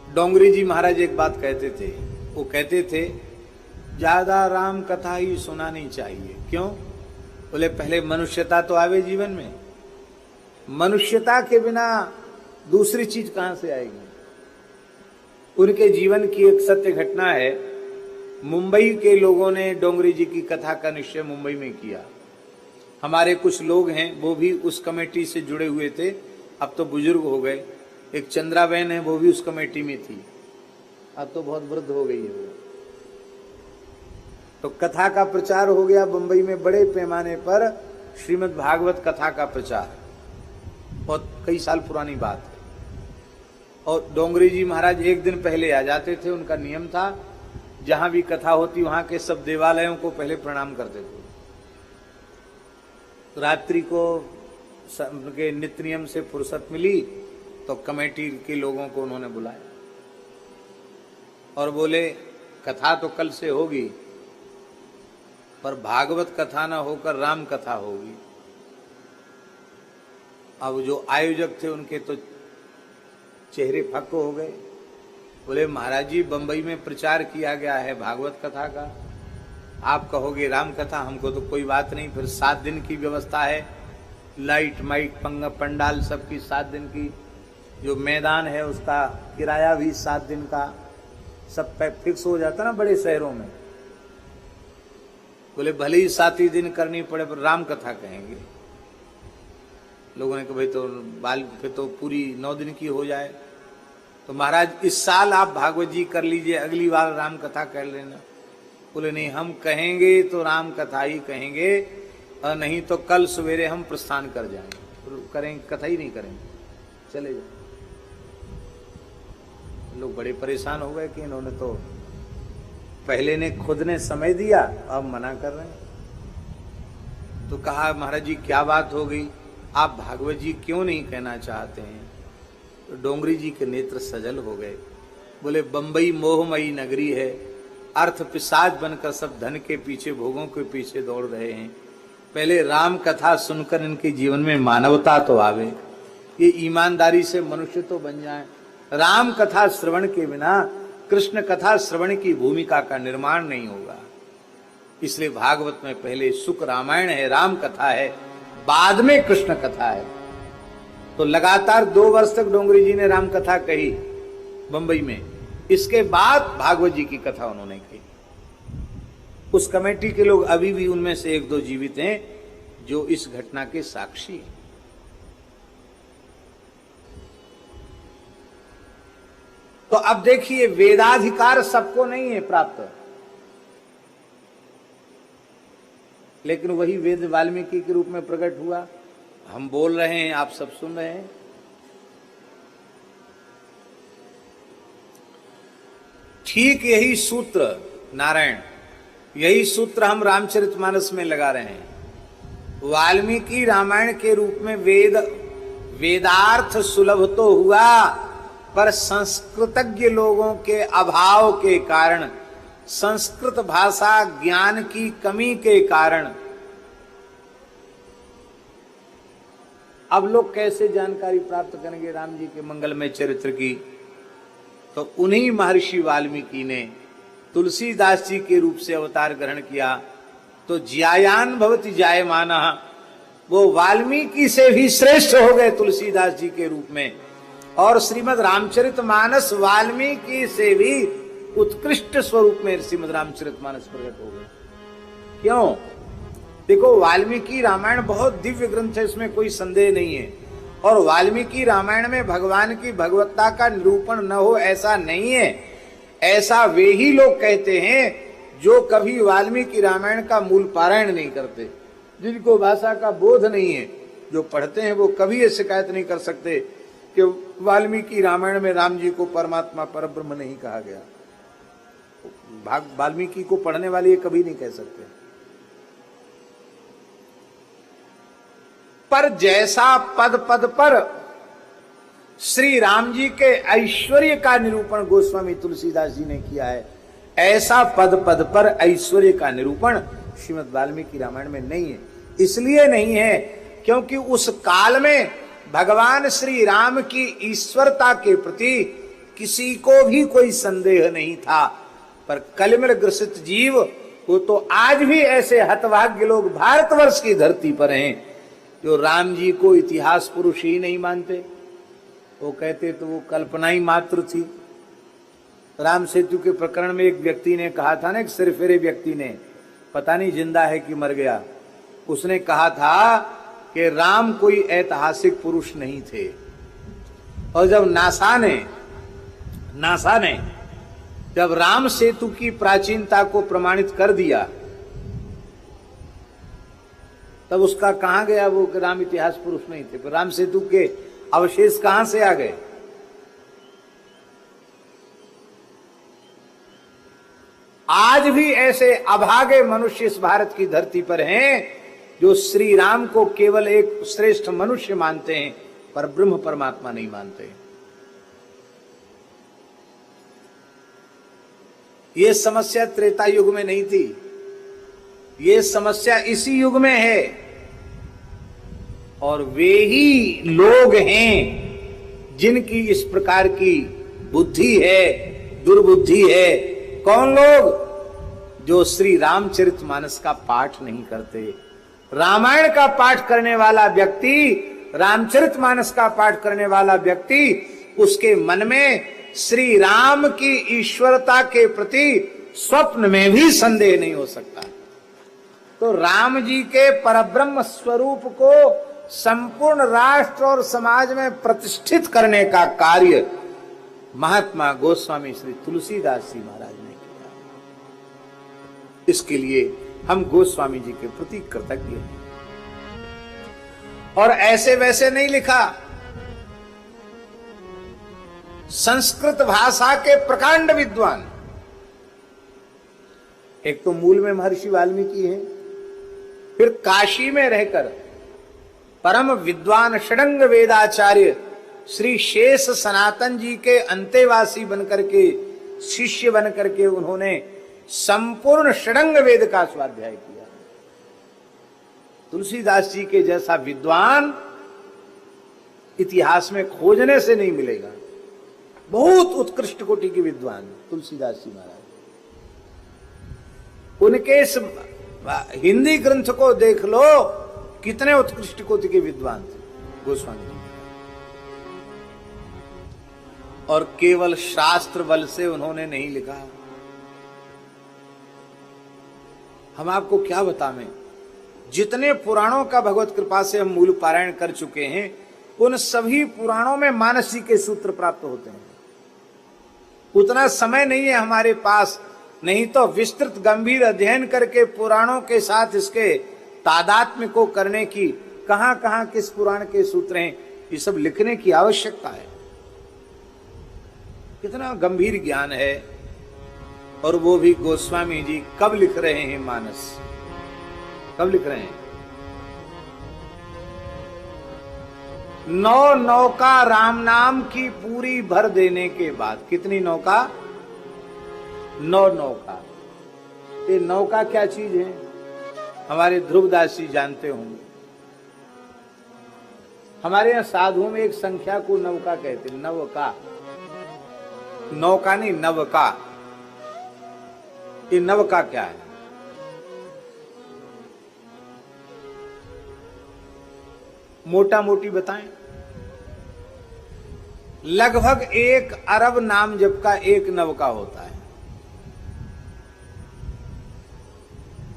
डोंगरी जी महाराज एक बात कहते थे, वो कहते थे ज्यादा राम कथा ही सुनानी चाहिए। क्यों? बोले पहले मनुष्यता तो आवे जीवन में, मनुष्यता के बिना दूसरी चीज कहां से आएगी। उनके जीवन की एक सत्य घटना है, मुंबई के लोगों ने डोंगरी जी की कथा का निश्चय मुंबई में किया। हमारे कुछ लोग हैं वो भी उस कमेटी से जुड़े हुए थे, अब तो बुजुर्ग हो गए। एक चंद्राबेन है वो भी उस कमेटी में थी, अब तो बहुत वृद्ध हो गई है वो। तो कथा का प्रचार हो गया मुंबई में बड़े पैमाने पर, श्रीमद् भागवत कथा का प्रचार, बहुत कई साल पुरानी बात है। और डोंगरी जी महाराज एक दिन पहले आ जाते थे, उनका नियम था जहां भी कथा होती वहां के सब देवालयों को पहले प्रणाम करते थे। रात्रि को उनके नित्य नियम से फुर्सत मिली तो कमेटी के लोगों को उन्होंने बुलाया और बोले कथा तो कल से होगी पर भागवत कथा ना होकर राम कथा होगी। अब जो आयोजक थे उनके तो चेहरे फक्क हो गए। बोले महाराज जी बंबई में प्रचार किया गया है भागवत कथा का, आप कहोगे राम कथा, हमको तो कोई बात नहीं। फिर 7 दिन की व्यवस्था है, लाइट माइक पंडाल सबकी 7 दिन की, जो मैदान है उसका किराया भी 7 दिन का, सब फिक्स हो जाता ना बड़े शहरों में। बोले भले ही 7 ही दिन करनी पड़े पर राम कथा कहेंगे। लोगों ने कहा भाई तो फिर तो पूरी 9 दिन की हो जाए। तो महाराज इस साल आप भागवत जी कर लीजिए, अगली बार राम कथा कर लेना। बोले नहीं, हम कहेंगे तो राम कथा ही कहेंगे और नहीं तो कल सवेरे हम प्रस्थान कर जाएंगे, तो करेंगे कथा ही नहीं करेंगे, चले जाए। लोग बड़े परेशान हो गए कि इन्होंने तो पहले ने खुद ने समय दिया, अब मना कर रहे हैं। तो कहा महाराज जी क्या बात हो गई, आप भागवत जी क्यों नहीं कहना चाहते हैं? तो डोंगरी जी के नेत्र सजल हो गए। बोले बंबई मोहमयी नगरी है, अर्थ पिशाच बनकर सब धन के पीछे भोगों के पीछे दौड़ रहे हैं। पहले राम कथा सुनकर इनके जीवन में मानवता तो आवे, ये ईमानदारी से मनुष्य तो बन जाए। राम कथा श्रवण के बिना कृष्ण कथा श्रवण की भूमिका का निर्माण नहीं होगा। इसलिए भागवत में पहले सुख रामायण है, राम कथा है, बाद में कृष्ण कथा है। तो लगातार 2 वर्ष तक डोंगरी जी ने राम कथा कही बंबई में, इसके बाद भागवत जी की कथा उन्होंने कही। उस कमेटी के लोग अभी भी उनमें से 1-2 जीवित हैं जो इस घटना के साक्षी हैं। तो अब देखिए वेदाधिकार सबको नहीं है प्राप्त, लेकिन वही वेद वाल्मीकि के रूप में प्रकट हुआ। हम बोल रहे हैं, आप सब सुन रहे हैं। ठीक यही सूत्र नारायण, यही सूत्र हम रामचरितमानस में लगा रहे हैं। वाल्मीकि रामायण के रूप में वेदार्थ सुलभ तो हुआ, पर संस्कृतज्ञ लोगों के अभाव के कारण, संस्कृत भाषा ज्ञान की कमी के कारण अब लोग कैसे जानकारी प्राप्त करेंगे राम जी के मंगलमय चरित्र की? तो उन्हीं महर्षि वाल्मीकि ने तुलसीदास जी के रूप से अवतार ग्रहण किया। तो ज्यायान भवति जायमानः, वो वाल्मीकि से भी श्रेष्ठ हो गए तुलसीदास जी के रूप में। और श्रीमद् रामचरितमानस वाल्मीकि से भी उत्कृष्ट स्वरूप में श्रीमद् रामचरितमानस प्रकट हो गए। क्यों? देखो वाल्मीकि रामायण बहुत दिव्य ग्रंथ है, इसमें कोई संदेह नहीं है। और वाल्मीकि रामायण में भगवान की भगवत्ता का निरूपण न हो ऐसा नहीं है। ऐसा वे ही लोग कहते हैं जो कभी वाल्मीकि रामायण का मूल पारायण नहीं करते, जिनको भाषा का बोध नहीं है। जो पढ़ते हैं वो कभी ये शिकायत नहीं कर सकते कि वाल्मीकि रामायण में राम जी को परमात्मा परब्रह्म नहीं कहा गया। वाल्मीकि को पढ़ने वाले ये कभी नहीं कह सकते। पर जैसा पद पद पर श्री राम जी के ऐश्वर्य का निरूपण गोस्वामी तुलसीदास जी ने किया है, ऐसा पद पद पर ऐश्वर्य का निरूपण श्रीमद् वाल्मीकि रामायण में नहीं है। इसलिए नहीं है क्योंकि उस काल में भगवान श्री राम की ईश्वरता के प्रति किसी को भी कोई संदेह नहीं था। पर कलिमल ग्रसित जीव वो तो आज भी ऐसे हतभाग्य लोग भारतवर्ष की धरती पर हैं जो राम जी को इतिहास पुरुष ही नहीं मानते। वो कहते तो वो कल्पना ही मात्र थी। राम सेतु के प्रकरण में एक व्यक्ति ने कहा था ना, एक सिरफिरे व्यक्ति ने, पता नहीं जिंदा है कि मर गया, उसने कहा था कि राम कोई ऐतिहासिक पुरुष नहीं थे। और जब नासा ने जब राम सेतु की प्राचीनता को प्रमाणित कर दिया, तब उसका कहां गया वो कि राम इतिहास पुरुष नहीं थे। पर राम सेतु के अवशेष कहां से आ गए? आज भी ऐसे अभागे मनुष्य इस भारत की धरती पर हैं जो श्री राम को केवल एक श्रेष्ठ मनुष्य मानते हैं, पर ब्रह्म परमात्मा नहीं मानते। ये समस्या त्रेता युग में नहीं थी, ये समस्या इसी युग में है। और वे ही लोग हैं जिनकी इस प्रकार की बुद्धि है, दुर्बुद्धि है। कौन लोग? जो श्री रामचरितमानस का पाठ नहीं करते। रामायण का पाठ करने वाला व्यक्ति, रामचरितमानस का पाठ करने वाला व्यक्ति, उसके मन में श्री राम की ईश्वरता के प्रति स्वप्न में भी संदेह नहीं हो सकता। तो राम जी के परब्रह्म स्वरूप को संपूर्ण राष्ट्र और समाज में प्रतिष्ठित करने का कार्य महात्मा गोस्वामी श्री तुलसीदास जी महाराज ने किया। इसके लिए हम गोस्वामी जी के प्रति कृतज्ञ हैं। और ऐसे वैसे नहीं लिखा, संस्कृत भाषा के प्रकांड विद्वान। एक तो मूल में महर्षि वाल्मीकि हैं, फिर काशी में रहकर परम विद्वान षडंग वेदाचार्य श्री शेष सनातन जी के अंतेवासी बनकर के, शिष्य बनकर के उन्होंने संपूर्ण षडंग वेद का स्वाध्याय किया। तुलसीदास जी के जैसा विद्वान इतिहास में खोजने से नहीं मिलेगा। बहुत उत्कृष्ट कोटि के विद्वान तुलसीदास जी महाराज। उनके इस हिंदी ग्रंथ को देख लो, कितने उत्कृष्ट कोटि के विद्वान थे गोस्वामी जी। और केवल शास्त्र बल से उन्होंने नहीं लिखा। हम आपको क्या बताएं, जितने पुराणों का भगवत कृपा से हम मूल पारायण कर चुके हैं, उन सभी पुराणों में मानस जी के सूत्र प्राप्त होते हैं। उतना समय नहीं है हमारे पास, नहीं तो विस्तृत गंभीर अध्ययन करके पुराणों के साथ इसके तादात्म्य को करने की, कहां कहां किस पुराण के सूत्र हैं, ये सब लिखने की आवश्यकता है। कितना गंभीर ज्ञान है। और वो भी गोस्वामी जी कब लिख रहे हैं मानस? कब लिख रहे हैं? 9 नौका राम नाम की पूरी भर देने के बाद। कितनी नौका? 9 नौका। ये नौका क्या चीज है? हमारे ध्रुवदास जी जानते होंगे। हमारे यहां साधुओं में एक संख्या को नौका कहते हैं। नवका, नौका नहीं, नवका। ये नवका क्या है? मोटा मोटी बताएं। लगभग 1 अरब नाम जप का एक नवका होता है।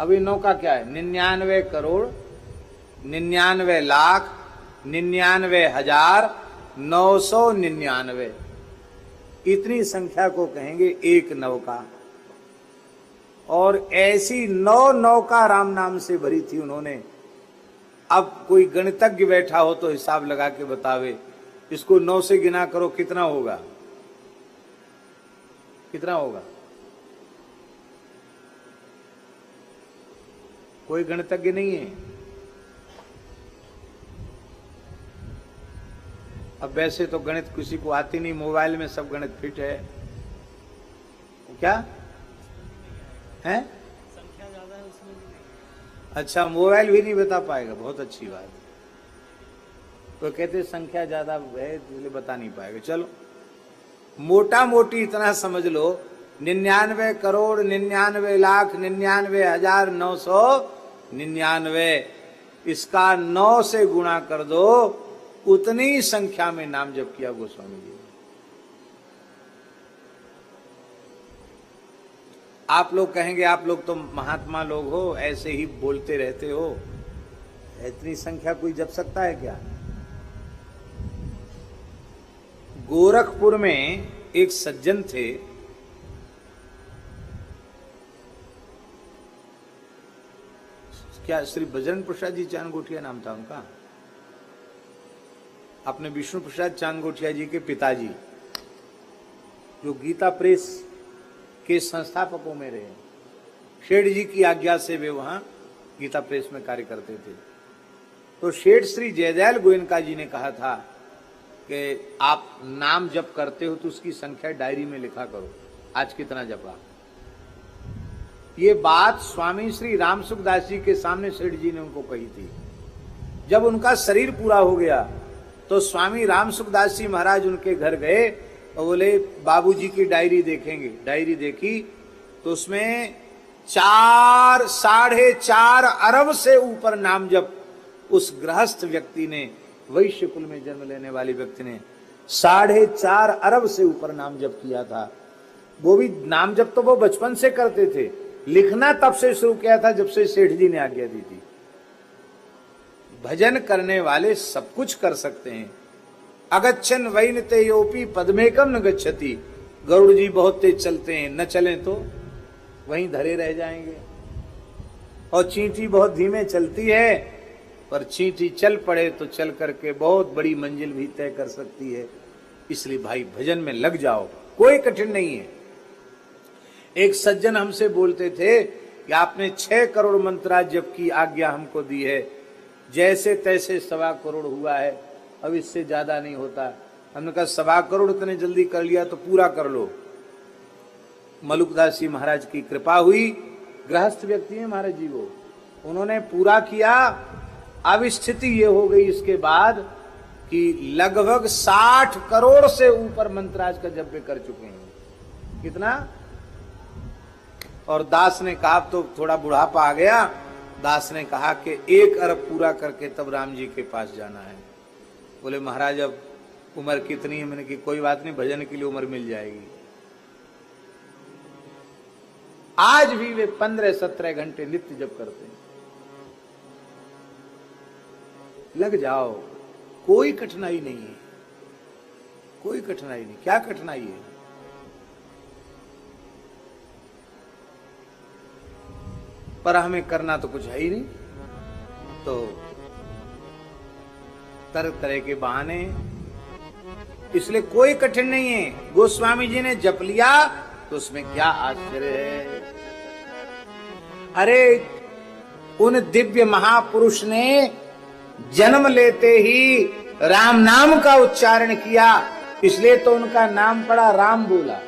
अब ये नौका क्या है? 99 करोड़ 99 लाख 99,999। इतनी संख्या को कहेंगे एक नौका। और ऐसी 9 नौका राम नाम से भरी थी उन्होंने। अब कोई गणितज्ञ बैठा हो तो हिसाब लगा के बतावे, इसको 9 से गिना करो, कितना होगा? कितना होगा? कोई गणितज्ञ नहीं है। अब वैसे तो गणित किसी को आती नहीं, मोबाइल में सब गणित फिट है। क्या है? संख्या ज्यादा है उसमें। अच्छा, मोबाइल भी नहीं बता पाएगा, बहुत अच्छी बात। तो कहते संख्या ज्यादा है इसलिए बता नहीं पाएगा। चलो मोटा मोटी इतना समझ लो, 99 करोड़ 99 लाख 99,999, इसका 9 से गुणा कर दो, उतनी संख्या में नाम जप किया गोस्वामी जी। आप लोग कहेंगे आप लोग तो महात्मा लोग हो, ऐसे ही बोलते रहते हो, इतनी संख्या कोई जप सकता है क्या? गोरखपुर में एक सज्जन थे, क्या श्री बजरंग प्रसाद जी चांदगोठिया नाम था उनका, अपने विष्णु प्रसाद चांदगोठिया जी के पिताजी, जो गीता प्रेस के संस्थापकों में रहे। शेठ जी की आज्ञा से वे वहां गीता प्रेस में कार्य करते थे। तो शेठ श्री जयदयाल गोयनका जी ने कहा था कि आप नाम जप करते हो तो उसकी संख्या डायरी में लिखा करो, आज कितना जपा। ये बात स्वामी श्री राम सुखदास जी के सामने सेठ जी ने उनको कही थी। जब उनका शरीर पूरा हो गया तो स्वामी राम सुखदास जी महाराज उनके घर गए और बोले बाबूजी की डायरी देखेंगे। डायरी देखी तो उसमें 4.5 अरब से ऊपर नाम जप उस गृहस्थ व्यक्ति ने, वैश्य कुल में जन्म लेने वाले व्यक्ति ने 4.5 अरब से ऊपर नाम जप किया था। वो भी नाम जप तो वो बचपन से करते थे, लिखना तब से शुरू किया था जब से सेठ जी ने आज्ञा दी थी। भजन करने वाले सब कुछ कर सकते हैं। अगच्छन वैनते योपी पद्मेकम न गच्छति, गरुड़ जी बहुत तेज चलते हैं, न चलें तो वहीं धरे रह जाएंगे। और चींटी बहुत धीमे चलती है, पर चींटी चल पड़े तो चल करके बहुत बड़ी मंजिल भी तय कर सकती है। इसलिए भाई भजन में लग जाओ, कोई कठिन नहीं है। एक सज्जन हमसे बोलते थे कि आपने 6 करोड़ मंत्रा जप की आज्ञा हमको दी है, जैसे तैसे 1.25 करोड़ हुआ है, अब इससे ज्यादा नहीं होता। हमने कहा 1.25 करोड़ इतने जल्दी कर लिया तो पूरा कर लो। मलुकदास जी महाराज की कृपा हुई, गृहस्थ व्यक्ति है महाराज जी वो, उन्होंने पूरा किया। अब स्थिति ये हो गई इसके बाद कि लगभग 60 करोड़ से ऊपर मंत्राज का जप कर चुके हैं। कितना? और दास ने कहा, तो थोड़ा बुढ़ापा आ गया, दास ने कहा कि 1 अरब पूरा करके तब राम जी के पास जाना है। बोले महाराज अब उम्र कितनी है? मैंने कि कोई बात नहीं, भजन के लिए उम्र मिल जाएगी। आज भी वे 15-17 घंटे नित्य जप करते हैं। लग जाओ, कोई कठिनाई नहीं है, कोई कठिनाई नहीं। क्या कठिनाई है? पर हमें करना तो कुछ है ही नहीं, तो तरह तरह के बहाने, इसलिए कोई कठिन नहीं है। गोस्वामी जी ने जप लिया तो उसमें क्या आश्चर्य है। अरे उन दिव्य महापुरुष ने जन्म लेते ही राम नाम का उच्चारण किया, इसलिए तो उनका नाम पड़ा राम बोला।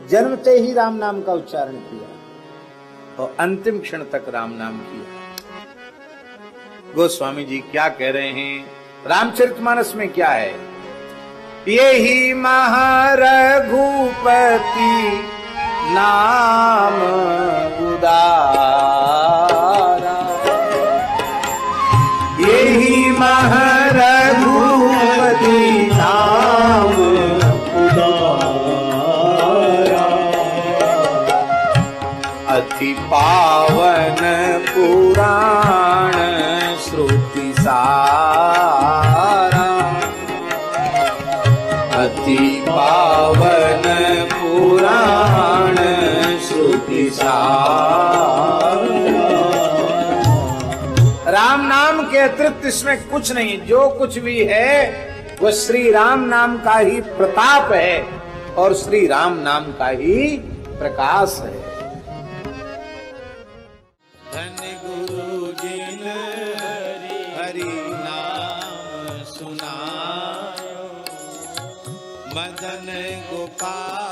जन्मते ही राम नाम का उच्चारण किया और अंतिम क्षण तक राम नाम किया। गोस्वामी जी क्या कह रहे हैं रामचरितमानस में? क्या है? ये ही महारघुपति नाम उदारा, ये ही महारघुपति नाम उदारा, अति पावन पुराण श्रुति सारा, अति पावन पुराण श्रुति सारा। राम नाम के अतिरिक्त इसमें कुछ नहीं, जो कुछ भी है वह श्री राम नाम का ही प्रताप है और श्री राम नाम का ही प्रकाश है। धन गुरु जिन हरि नाम सुनायो, मदन गोपाल